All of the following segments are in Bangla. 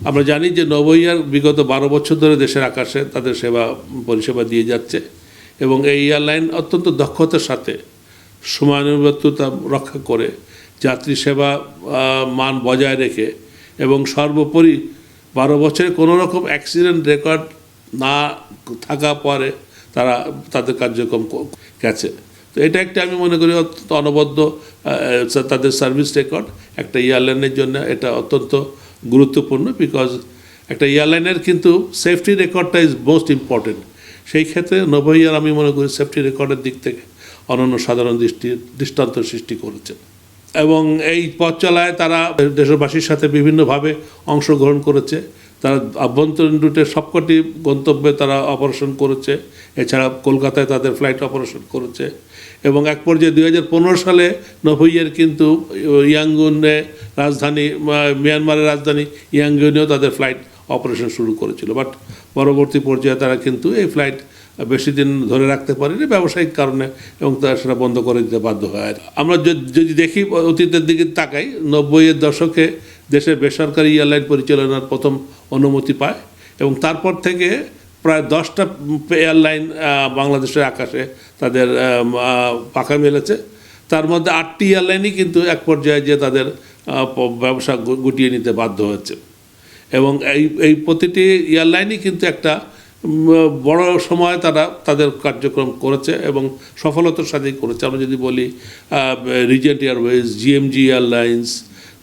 আমরা জানি যে নভোএয়ার বিগত 12 বছর ধরে দেশের আকাশে তাদের পরিষেবা দিয়ে যাচ্ছে এবং এই এয়ারলাইন অত্যন্ত দক্ষতার সাথে সময়ানুবর্তিতা রক্ষা করে যাত্রী সেবা মান বজায় রেখে এবং সর্বোপরি 12 বছরে কোনো রকম অ্যাক্সিডেন্ট রেকর্ড না থাকা পরে তারা তাদের কার্যক্রম গেছে। তো এটা একটা আমি মনে করি অত্যন্ত অনবদ্য তাদের সার্ভিস রেকর্ড একটা এয়ারলাইনের জন্য এটা অত্যন্ত গুরুত্বপূর্ণ, বিকজ একটা এয়ারলাইনের কিন্তু সেফটি রেকর্ডটা ইজ মোস্ট ইম্পর্টেন্ট। সেই ক্ষেত্রে নভোএয়ার আমি মনে করি সেফটি রেকর্ডের দিক থেকে অনন্য সাধারণ দৃষ্টান্ত সৃষ্টি করেছে এবং এই পথ চলায় তারা দেশবাসীর সাথে বিভিন্নভাবে অংশগ্রহণ করেছে। তারা আভ্যন্তরীণ রুটের সবকটি গন্তব্যে তারা অপারেশন করেছে, এছাড়া কলকাতায় তাদের ফ্লাইট অপারেশন করেছে এবং এক পর্যায়ে 2015 সালে নভোএয়ার কিন্তু ইয়াঙ্গুনে রাজধানী মিয়ানমারের রাজধানী ইয়াঙ্গুনেও তাদের ফ্লাইট অপারেশন শুরু করেছিল, বাট পরবর্তী পর্যায়ে তারা কিন্তু এই ফ্লাইট বেশি দিন ধরে রাখতে পারেনি ব্যবসায়িক কারণে এবং তারা সেটা বন্ধ করে দিতে বাধ্য হয়। আমরা যদি দেখি অতীতের দিকে তাকাই, 90-এর দশকে দেশের বেসরকারি এয়ারলাইন পরিচালনার প্রথম অনুমতি পায় এবং তারপর থেকে প্রায় 10টা এয়ারলাইন বাংলাদেশের আকাশে তাদের পাখা মেলেছে। তার মধ্যে 8টি এয়ারলাইনই কিন্তু এক পর্যায়ে যে তাদের ব্যবসা গুটিয়ে নিতে বাধ্য হয়েছে এবং এই প্রতিটি এয়ারলাইনই কিন্তু একটা বড় সময় তারা তাদের কার্যক্রম করেছে এবং সফলতার সাথেই করেছে। আমরা যদি বলি রিজেন্ট এয়ারওয়েজ, জিএমজি এয়ারলাইন্স,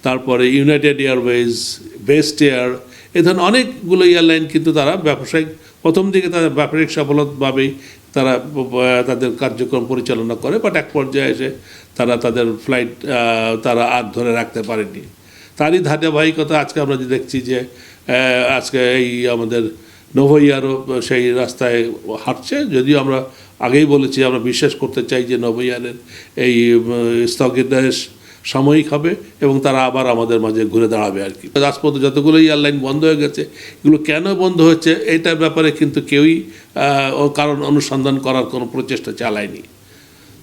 তারপরে ইউনাইটেড এয়ারওয়েজ, বেস্ট এয়ার, এই ধরনের অনেকগুলো এয়ারলাইন কিন্তু তারা ব্যবসায়িক প্রথম দিকে তাদের ব্যবসায়িক সফলতাভাবেই তারা তাদের কার্যক্রম পরিচালনা করে, বাট এক পর্যায়ে এসে তারা তাদের ফ্লাইট তারা আর ধরে রাখতে পারেনি। তারই ধারাবাহিকতা আজকে আমরা যে দেখছি যে আজকে এই আমাদের নভোএয়ারও সেই রাস্তায় হাঁটছে। যদিও আমরা আগেই বলেছি আমরা বিশ্বাস করতে চাই যে নভোএয়ারের এই স্থগিতাদেশ সাময়িক হবে এবং তারা আবার আমাদের মাঝে ঘুরে দাঁড়াবে আর কি। আজ পর্যন্ত যতগুলো এয়ারলাইন বন্ধ হয়ে গেছে, এগুলো কেন বন্ধ হচ্ছে এটার ব্যাপারে কিন্তু কেউই কারণ অনুসন্ধান করার কোনো প্রচেষ্টা চালায়নি।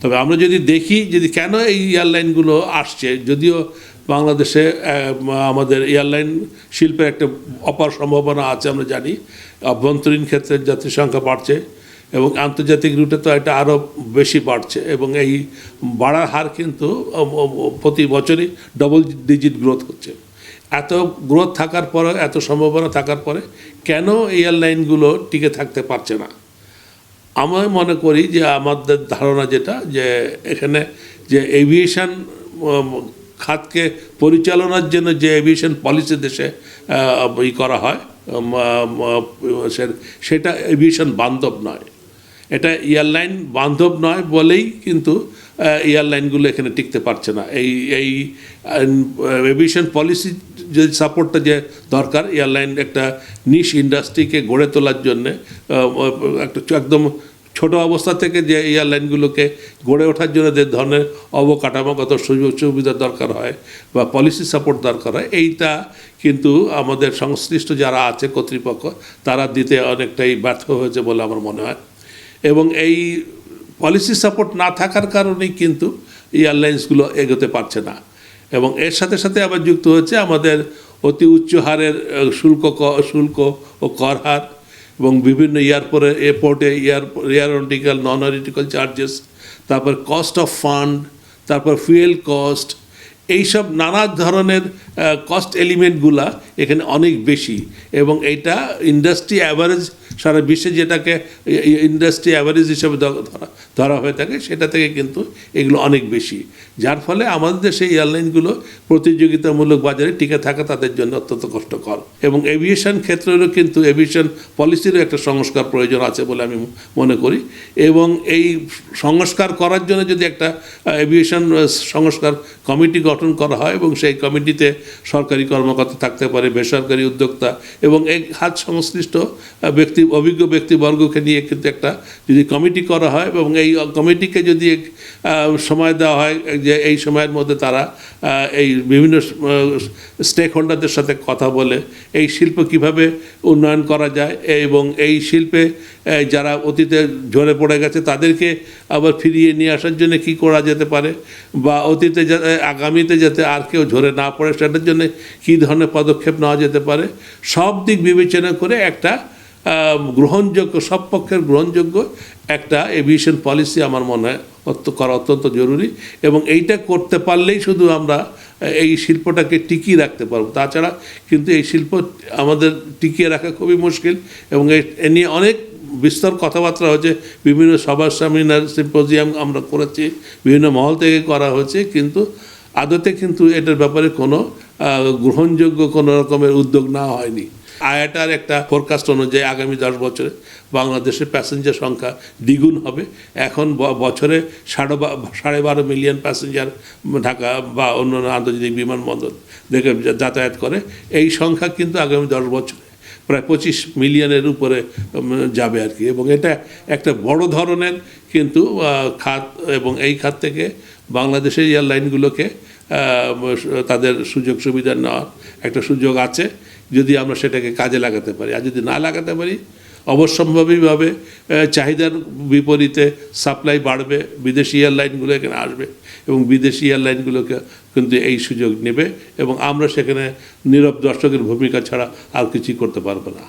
তবে আমরা যদি দেখি যদি কেন এই এয়ারলাইনগুলো আসছে, যদিও বাংলাদেশে আমাদের এয়ারলাইন শিল্পের একটা অপার সম্ভাবনা আছে, আমরা জানি অভ্যন্তরীণ ক্ষেত্রে যাত্রী সংখ্যা বাড়ছে এবং আন্তর্জাতিক রুটে তো এটা আরও বেশি বাড়ছে এবং এই বাড়ার হার কিন্তু প্রতি বছরই ডবল ডিজিট গ্রোথ হচ্ছে। এত গ্রোথ থাকার পরে, এত সম্ভাবনা থাকার পরে কেন এয়ারলাইনগুলো টিকে থাকতে পারছে না? আমি মনে করি যে আমাদের ধারণা যেটা যে এখানে যে এভিয়েশন খাতকে পরিচালনার জন্য যে এভিয়েশন পলিসি দেশে করা হয় সেটা এভিয়েশন বান্ধব নয়। এটা এয়ারলাইন বান্ধব নয় বলেই কিন্তু এয়ারলাইনগুলো এখানে টিকতে পারছে না। এই এভিয়েশন পলিসি যে সাপোর্টটা যে দরকার, এয়ারলাইন একটা নিশ ইন্ডাস্ট্রিকে গড়ে তোলার জন্যে একটা একদম ছোট অবস্থা থেকে যে এয়ারলাইনগুলোকে গড়ে ওঠার জন্য যে ধরনের অবকাঠামোগত সুযোগ সুবিধা দরকার হয় বা পলিসি সাপোর্ট দরকার হয়, এইটা কিন্তু আমাদের সংশ্লিষ্ট যারা আছে কর্তৃপক্ষ তারা দিতে অনেকটাই ব্যর্থ হয়েছে বলে আমার মনে হয় এবং এই পলিসি সাপোর্ট না থাকার কারণেই কিন্তু এয়ারলাইন্সগুলো এগোতে পারছে না এবং এর সাথে সাথে আবার যুক্ত হচ্ছে আমাদের অতি উচ্চ হারের শুল্ক ও কর হার এবং বিভিন্ন এয়ারপোর্টে এয়ারোনটিক্যাল নন এয়ারোনটিক্যাল চার্জেস, তারপর কস্ট অফ ফান্ড, তারপর ফুয়েল কস্ট, এইসব নানা ধরনের কস্ট এলিমেন্টগুলা এখানে অনেক বেশি এবং এইটা ইন্ডাস্ট্রি অ্যাভারেজ সারা বিশ্বে যেটাকে ইন্ডাস্ট্রি অ্যাভারেজ হিসেবে ধরা হয়ে থাকে সেটা থেকে কিন্তু এগুলো অনেক বেশি, যার ফলে আমাদের দেশে এয়ারলাইনগুলো প্রতিযোগিতামূলক বাজারে টিকে থাকা তাদের জন্য অত্যন্ত কষ্টকর এবং এভিয়েশন ক্ষেত্রেরও কিন্তু এভিয়েশন পলিসিরও একটা সংস্কার প্রয়োজন আছে বলে আমি মনে করি এবং এই সংস্কার করার জন্য যদি একটা এভিয়েশন সংস্কার কমিটি গঠন করা হয় এবং সেই কমিটিতে সরকারি কর্মকর্তা থাকতে পারে, বেসরকারি উদ্যোক্তা এবং এই হাত সংশ্লিষ্ট অভিজ্ঞ ব্যক্তিবর্গকে নিয়ে কিন্তু একটা যদি কমিটি করা হয় এবং এই কমিটিকে যদি সময় দেওয়া হয় যে এই সময়ের মধ্যে তারা এই বিভিন্ন স্টেক হোল্ডারদের সাথে কথা বলে এই শিল্প কিভাবে উন্নয়ন করা যায় এবং এই শিল্পে যারা অতীতে ঝরে পড়ে গেছে তাদেরকে আবার ফিরিয়ে নিয়ে আসার জন্য কি করা যেতে পারে, বা অতীতে আগামীতে যাতে আর কেউ ঝরে না পড়ে সেটার জন্য কী ধরনের পদক্ষেপ নেওয়া যেতে পারে, সব দিক বিবেচনা করে একটা গ্রহণযোগ্য, সব পক্ষের গ্রহণযোগ্য একটা এভিয়েশন পলিসি আমার মনে হয় করা অত্যন্ত জরুরি। এবং এইটা করতে পারলেই শুধু আমরা এই শিল্পটাকে টিকিয়ে রাখতে পারবো, তাছাড়া কিন্তু এই শিল্প আমাদের টিকিয়ে রাখা খুবই মুশকিল। এবং এ নিয়ে অনেক বিস্তর কথাবার্তা হয়েছে, বিভিন্ন সভা সেমিনার সিম্পোজিয়াম আমরা করেছি, বিভিন্ন মহল থেকে করা হয়েছে, কিন্তু আদতে কিন্তু এটার ব্যাপারে কোনো গ্রহণযোগ্য কোনো রকমের উদ্যোগ নেওয়া হয়নি। আয়াটার একটা ফোরকাস্ট অনুযায়ী আগামী 10 বছরে বাংলাদেশের প্যাসেঞ্জার সংখ্যা দ্বিগুণ হবে। এখন বছরে 12.5 মিলিয়ন প্যাসেঞ্জার ঢাকা বা অন্যান্য আন্তর্জাতিক বিমানবন্দর থেকে যাতায়াত করে। এই সংখ্যা কিন্তু আগামী 10 বছরে প্রায় 25 মিলিয়নের উপরে যাবে আর কি। এবং এটা একটা বড় ধরনের কিন্তু খাত, এবং এই খাত থেকে বাংলাদেশের এয়ারলাইনগুলোকে তাদের সুযোগ সুবিধা নেওয়ার একটা সুযোগ আছে, যদি আমরা সেটাকে কাজে লাগাতে পারি। আর যদি না লাগাতে পারি, অবশ্যম্ভাবীভাবে চাহিদার বিপরীতে সাপ্লাই বাড়বে, বিদেশি এয়ারলাইনগুলো এখানে আসবে এবং বিদেশি এয়ারলাইনগুলোকে কিন্তু এই সুযোগ নেবে, এবং আমরা সেখানে নীরব দর্শকের ভূমিকা ছাড়া আর কিছুই করতে পারবো না।